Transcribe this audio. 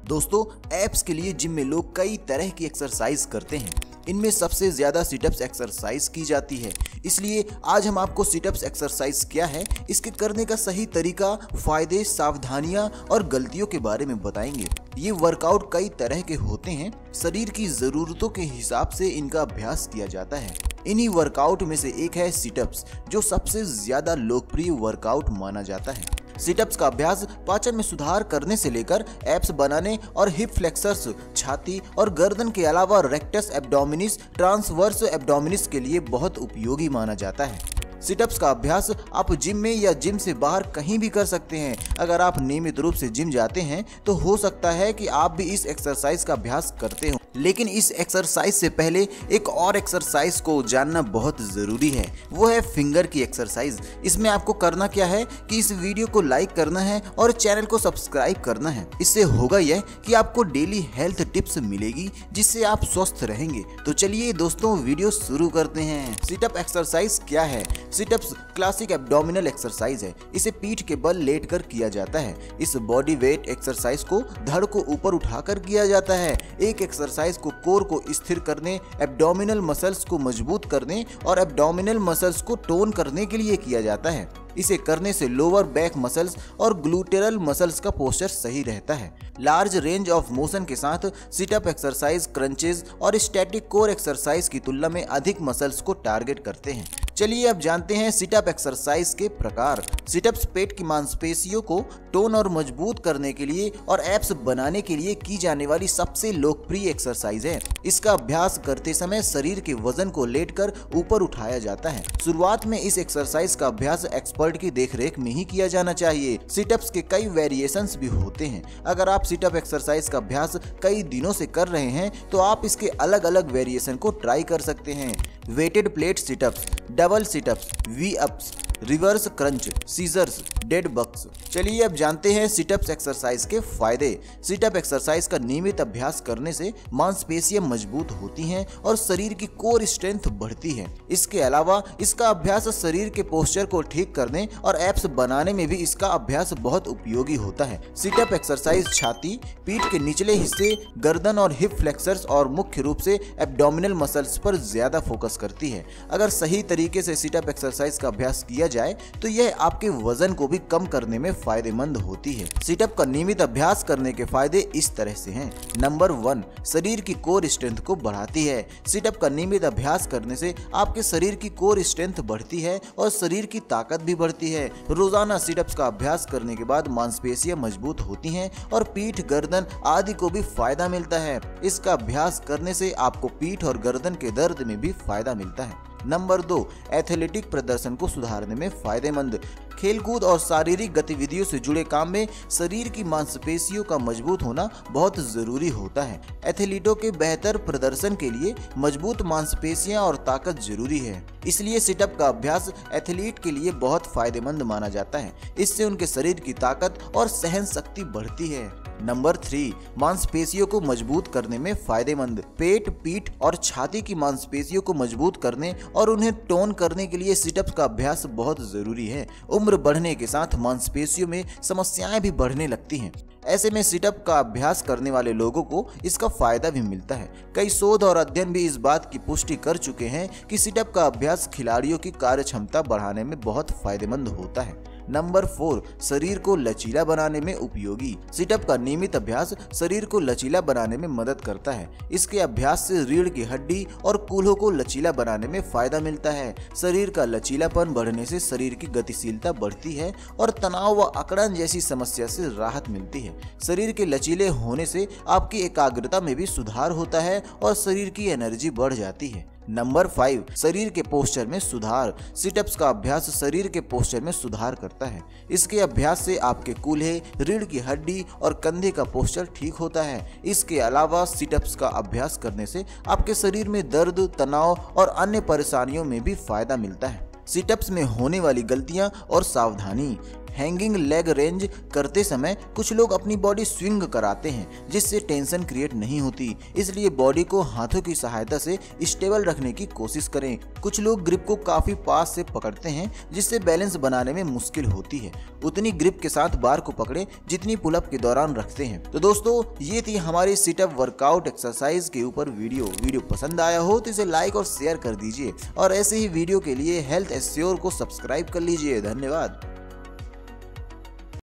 दोस्तों, एब्स के लिए जिम में लोग कई तरह की एक्सरसाइज करते हैं। इनमें सबसे ज्यादा सिटअप्स एक्सरसाइज की जाती है। इसलिए आज हम आपको सिटअप्स एक्सरसाइज क्या है, इसके करने का सही तरीका, फायदे, सावधानियां और गलतियों के बारे में बताएंगे। ये वर्कआउट कई तरह के होते हैं। शरीर की जरूरतों के हिसाब से इनका अभ्यास किया जाता है। इन्हीं वर्कआउट में से एक है सिटअप्स, जो सबसे ज्यादा लोकप्रिय वर्कआउट माना जाता है। सिटअप्स का अभ्यास पाचन में सुधार करने से लेकर एब्स बनाने और हिप फ्लेक्सर्स, छाती और गर्दन के अलावा रेक्टस एब्डोमिनिस, ट्रांसवर्स एब्डोमिनिस के लिए बहुत उपयोगी माना जाता है। सिटअप्स का अभ्यास आप जिम में या जिम से बाहर कहीं भी कर सकते हैं। अगर आप नियमित रूप से जिम जाते हैं तो हो सकता है कि आप भी इस एक्सरसाइज का अभ्यास करते हो। लेकिन इस एक्सरसाइज से पहले एक और एक्सरसाइज को जानना बहुत ज़रूरी है, वो है फिंगर की एक्सरसाइज। इसमें आपको करना क्या है कि इस वीडियो को लाइक करना है और चैनल को सब्सक्राइब करना है। इससे होगा यह कि आपको डेली हेल्थ टिप्स मिलेगी, जिससे आप स्वस्थ रहेंगे। तो चलिए दोस्तों, वीडियो शुरू करते हैं। सिटअप एक्सरसाइज क्या है? सिटअप्स क्लासिक एब्डोमिनल एक्सरसाइज है। इसे पीठ के बल लेटकर किया जाता है। इस बॉडी वेट एक्सरसाइज को धड़ को ऊपर उठाकर किया जाता है। एक एक्सरसाइज को कोर को स्थिर करने, एब्डोमिनल मसल्स को मजबूत करने और एब्डोमिनल मसल्स को टोन करने के लिए किया जाता है। इसे करने से लोअर बैक मसल्स और ग्लूटेरल मसल्स का पोस्चर सही रहता है। लार्ज रेंज ऑफ मोशन के साथ सिटअप एक्सरसाइज क्रंचेस और स्टैटिक कोर एक्सरसाइज की तुलना में अधिक मसल्स को टारगेट करते हैं। चलिए अब जानते हैं सिटअप एक्सरसाइज के प्रकार। सिटअप्स पेट की मांसपेशियों को टोन और मजबूत करने के लिए और एब्स बनाने के लिए की जाने वाली सबसे लोकप्रिय एक्सरसाइज है। इसका अभ्यास करते समय शरीर के वजन को लेटकर ऊपर उठाया जाता है। शुरुआत में इस एक्सरसाइज का अभ्यास एक्सपर्ट की देखरेख में ही किया जाना चाहिए। सिटअप्स के कई वेरिएशंस भी होते हैं। अगर आप सिटअप एक्सरसाइज का अभ्यास कई दिनों से कर रहे हैं तो आप इसके अलग अलग वेरिएशन को ट्राई कर सकते हैं। Weighted plate situps, double situps, V ups, reverse crunch, scissors, dead bugs. चलिए अब जानते हैं सिटअप्स एक्सरसाइज के फायदे। सिटअप एक्सरसाइज का नियमित अभ्यास करने से मांसपेशियां मजबूत होती हैं और शरीर की कोर स्ट्रेंथ बढ़ती है। इसके अलावा इसका अभ्यास शरीर के पोस्चर को ठीक करने और एब्स बनाने में भी इसका अभ्यास बहुत उपयोगी होता है। सिटअप एक्सरसाइज छाती, पीठ के निचले हिस्से, गर्दन और हिप फ्लेक्सर्स और मुख्य रूप से एब्डोमिनल मसल्स पर ज्यादा फोकस करती है। अगर सही तरीके से सिटअप एक्सरसाइज का अभ्यास किया जाए तो यह आपके वजन को भी कम करने में फायदेमंद होती है। सिटअप का नियमित अभ्यास करने के फायदे इस तरह से हैं। नंबर 1, शरीर की कोर स्ट्रेंथ को बढ़ाती है। सिटअप का नियमित अभ्यास करने से आपके शरीर की कोर स्ट्रेंथ बढ़ती है और शरीर की ताकत भी बढ़ती है। रोजाना सिटअप्स का अभ्यास करने के बाद मांसपेशियां मजबूत होती हैं और पीठ, गर्दन आदि को भी फायदा मिलता है। इसका अभ्यास करने से आपको पीठ और गर्दन के दर्द में भी फायदा मिलता है। नंबर 2, एथलेटिक प्रदर्शन को सुधारने में फायदेमंद। खेलकूद और शारीरिक गतिविधियों से जुड़े काम में शरीर की मांसपेशियों का मजबूत होना बहुत जरूरी होता है। एथलीटों के बेहतर प्रदर्शन के लिए मजबूत मांसपेशियां और ताकत जरूरी है। इसलिए सिटअप का अभ्यास एथलीट के लिए बहुत फायदेमंद माना जाता है। इससे उनके शरीर की ताकत और सहन शक्ति बढ़ती है। नंबर 3, मांसपेशियों को मजबूत करने में फायदेमंद। पेट, पीठ और छाती की मांसपेशियों को मजबूत करने और उन्हें टोन करने के लिए सिटअप्स का अभ्यास बहुत जरूरी है। उम्र बढ़ने के साथ मांसपेशियों में समस्याएं भी बढ़ने लगती हैं। ऐसे में सिटअप का अभ्यास करने वाले लोगों को इसका फायदा भी मिलता है। कई शोध और अध्ययन भी इस बात की पुष्टि कर चुके हैं कि सिटअप का अभ्यास खिलाड़ियों की कार्यक्षमता बढ़ाने में बहुत फायदेमंद होता है। नंबर 4, शरीर को लचीला बनाने में उपयोगी। सिटअप का नियमित अभ्यास शरीर को लचीला बनाने में मदद करता है। इसके अभ्यास से रीढ़ की हड्डी और कूल्हों को लचीला बनाने में फायदा मिलता है। शरीर का लचीलापन बढ़ने से शरीर की गतिशीलता बढ़ती है और तनाव व अकड़न जैसी समस्या से राहत मिलती है। शरीर के लचीले होने से आपकी एकाग्रता में भी सुधार होता है और शरीर की एनर्जी बढ़ जाती है। नंबर 5, शरीर के पोस्चर में सुधार। सिटअप्स का अभ्यास शरीर के पोस्चर में सुधार करता है। इसके अभ्यास से आपके कूल्हे, रीढ़ की हड्डी और कंधे का पोस्चर ठीक होता है। इसके अलावा सिटअप्स का अभ्यास करने से आपके शरीर में दर्द, तनाव और अन्य परेशानियों में भी फायदा मिलता है। सिटअप्स में होने वाली गलतियां और सावधानी। हैंगिंग लेग रेंज करते समय कुछ लोग अपनी बॉडी स्विंग कराते हैं जिससे टेंशन क्रिएट नहीं होती, इसलिए बॉडी को हाथों की सहायता से स्टेबल रखने की कोशिश करें। कुछ लोग ग्रिप को काफी पास से पकड़ते हैं जिससे बैलेंस बनाने में मुश्किल होती है। उतनी ग्रिप के साथ बार को पकड़े जितनी पुलअप के दौरान रखते हैं। तो दोस्तों ये थी हमारी सिटअप वर्कआउट एक्सरसाइज के ऊपर वीडियो पसंद आया हो तो इसे लाइक और शेयर कर दीजिए और ऐसे ही वीडियो के लिए हेल्थ एस्योर को सब्सक्राइब कर लीजिए। धन्यवाद।